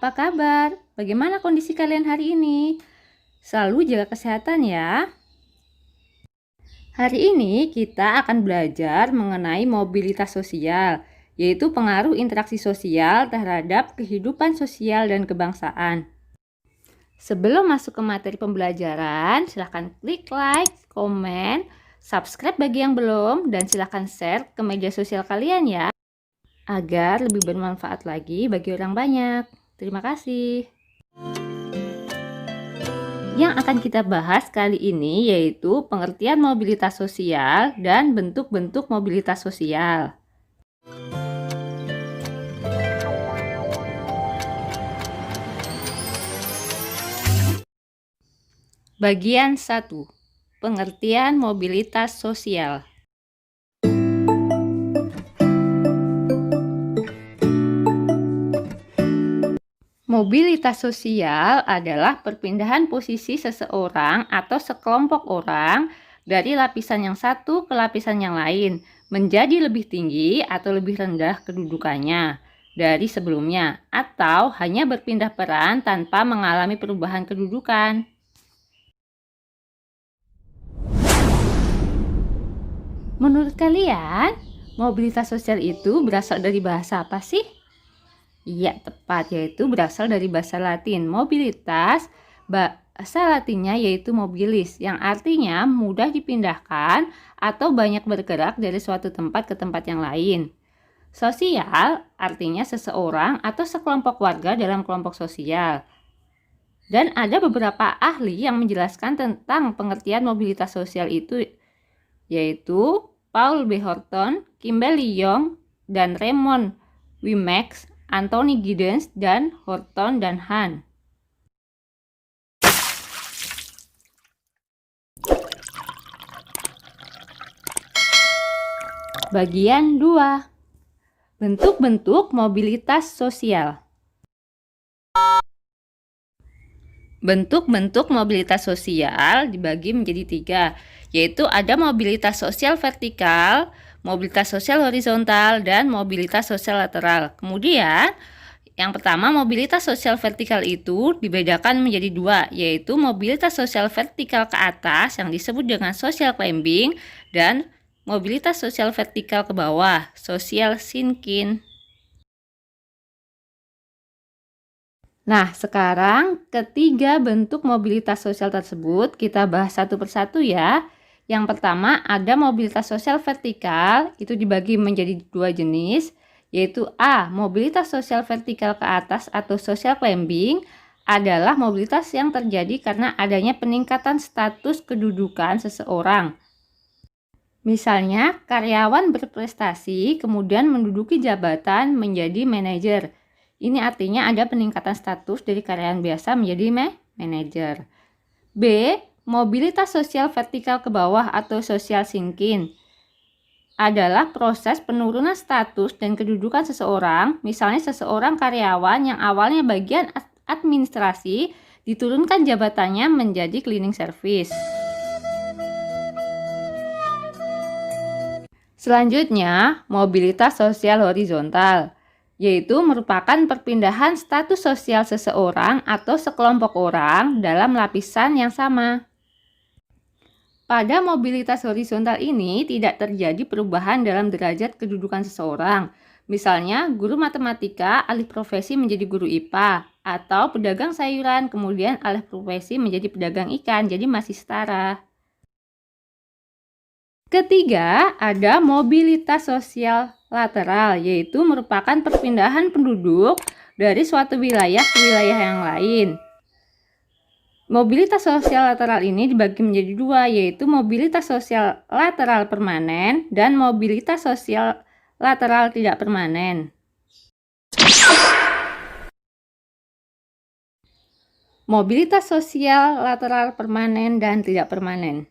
apa kabar? Bagaimana kondisi kalian hari ini? Selalu jaga kesehatan ya. Hari ini kita akan belajar mengenai mobilitas sosial, yaitu pengaruh interaksi sosial terhadap kehidupan sosial dan kebangsaan. Sebelum masuk ke materi pembelajaran, silahkan klik like, komen, subscribe bagi yang belum, dan silahkan share ke media sosial kalian ya, agar lebih bermanfaat lagi bagi orang banyak. Terima kasih. Yang akan kita bahas kali ini yaitu pengertian mobilitas sosial dan bentuk-bentuk mobilitas sosial. Bagian 1. Pengertian mobilitas sosial. Mobilitas sosial adalah perpindahan posisi seseorang atau sekelompok orang dari lapisan yang satu ke lapisan yang lain menjadi lebih tinggi atau lebih rendah kedudukannya dari sebelumnya, atau hanya berpindah peran tanpa mengalami perubahan kedudukan. Menurut kalian, mobilitas sosial itu berasal dari bahasa apa sih? Iya, tepat, yaitu berasal dari bahasa Latin. Mobilitas, bahasa Latinnya yaitu mobilis, yang artinya mudah dipindahkan atau banyak bergerak dari suatu tempat ke tempat yang lain. Sosial artinya seseorang atau sekelompok warga dalam kelompok sosial. Dan ada beberapa ahli yang menjelaskan tentang pengertian mobilitas sosial itu, yaitu Paul B. Horton, Kimberly Young, dan Raymond Wimex, Anthony Giddens, dan Horton dan Hahn. Bagian 2. Bentuk-bentuk mobilitas sosial. Bentuk-bentuk mobilitas sosial dibagi menjadi 3, yaitu ada mobilitas sosial vertikal, mobilitas sosial horizontal, dan mobilitas sosial lateral. Kemudian, yang pertama, mobilitas sosial vertikal itu dibedakan menjadi 2, yaitu mobilitas sosial vertikal ke atas yang disebut dengan social climbing, dan mobilitas sosial vertikal ke bawah, social sinking. Nah, sekarang ketiga bentuk mobilitas sosial tersebut kita bahas satu persatu ya. Yang pertama ada mobilitas sosial vertikal, itu dibagi menjadi 2 jenis, yaitu A. Mobilitas sosial vertikal ke atas atau social climbing adalah mobilitas yang terjadi karena adanya peningkatan status kedudukan seseorang. Misalnya, karyawan berprestasi kemudian menduduki jabatan menjadi manajer. Ini artinya ada peningkatan status dari karyawan biasa menjadi manajer. B. Mobilitas sosial vertikal ke bawah atau social sinking adalah proses penurunan status dan kedudukan seseorang. Misalnya seseorang karyawan yang awalnya bagian administrasi diturunkan jabatannya menjadi cleaning service. Selanjutnya, mobilitas sosial horizontal, yaitu merupakan perpindahan status sosial seseorang atau sekelompok orang dalam lapisan yang sama. Pada mobilitas horizontal ini tidak terjadi perubahan dalam derajat kedudukan seseorang. Misalnya, guru matematika alih profesi menjadi guru IPA, atau pedagang sayuran kemudian alih profesi menjadi pedagang ikan, jadi masih setara. Ketiga, ada mobilitas sosial lateral, yaitu merupakan perpindahan penduduk dari suatu wilayah ke wilayah yang lain. Mobilitas sosial lateral ini dibagi menjadi 2, yaitu mobilitas sosial lateral permanen dan mobilitas sosial lateral tidak permanen. Mobilitas sosial lateral permanen dan tidak permanen.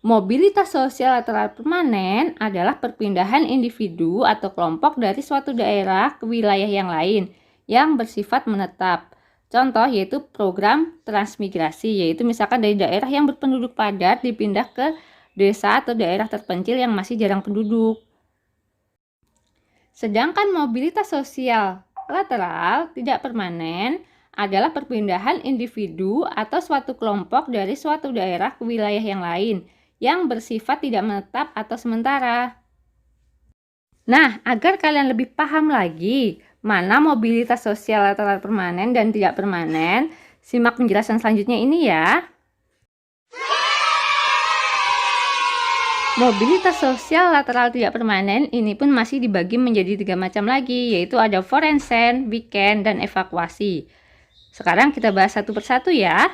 Mobilitas sosial lateral permanen adalah perpindahan individu atau kelompok dari suatu daerah ke wilayah yang lain yang bersifat menetap. Contoh yaitu program transmigrasi, yaitu misalkan dari daerah yang berpenduduk padat dipindah ke desa atau daerah terpencil yang masih jarang penduduk. Sedangkan mobilitas sosial Lateral tidak permanen adalah perpindahan individu atau suatu kelompok dari suatu daerah ke wilayah yang lain yang bersifat tidak menetap atau sementara. Nah, agar kalian lebih paham lagi mana mobilitas sosial lateral permanen dan tidak permanen, simak penjelasan selanjutnya ini ya. Mobilitas sosial lateral tidak permanen ini pun masih dibagi menjadi 3 macam lagi, yaitu ada forensen, weekend, dan evakuasi. Sekarang kita bahas satu persatu ya.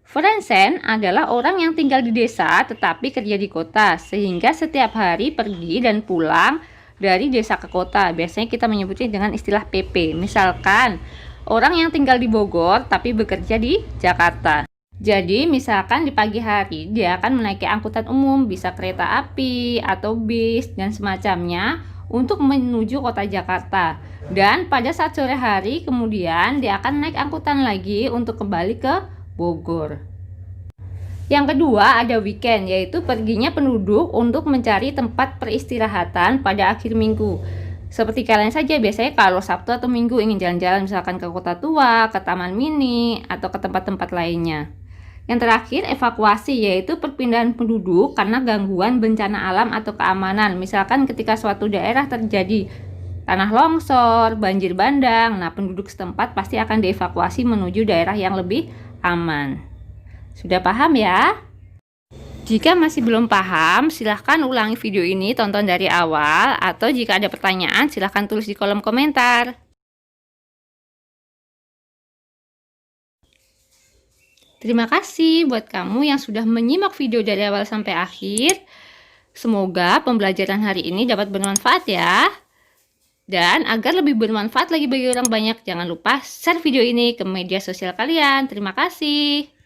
Forensen adalah orang yang tinggal di desa tetapi kerja di kota, sehingga setiap hari pergi dan pulang dari desa ke kota. Biasanya kita menyebutnya dengan istilah PP. Misalkan, orang yang tinggal di Bogor tapi bekerja di Jakarta. Jadi, misalkan di pagi hari dia akan menaiki angkutan umum, bisa kereta api atau bis dan semacamnya untuk menuju kota Jakarta. Dan pada saat sore hari kemudian dia akan naik angkutan lagi untuk kembali ke Bogor. Yang kedua ada weekend, yaitu perginya penduduk untuk mencari tempat peristirahatan pada akhir minggu. Seperti kalian saja, biasanya kalau Sabtu atau Minggu ingin jalan-jalan misalkan ke Kota Tua, ke Taman Mini, atau ke tempat-tempat lainnya. Yang terakhir, evakuasi, yaitu perpindahan penduduk karena gangguan bencana alam atau keamanan. Misalkan ketika suatu daerah terjadi tanah longsor, banjir bandang, nah penduduk setempat pasti akan dievakuasi menuju daerah yang lebih aman. Sudah paham ya? Jika masih belum paham, silahkan ulangi video ini, tonton dari awal, atau jika ada pertanyaan, silahkan tulis di kolom komentar. Terima kasih buat kamu yang sudah menyimak video dari awal sampai akhir. Semoga pembelajaran hari ini dapat bermanfaat ya. Dan agar lebih bermanfaat lagi bagi orang banyak, jangan lupa share video ini ke media sosial kalian. Terima kasih.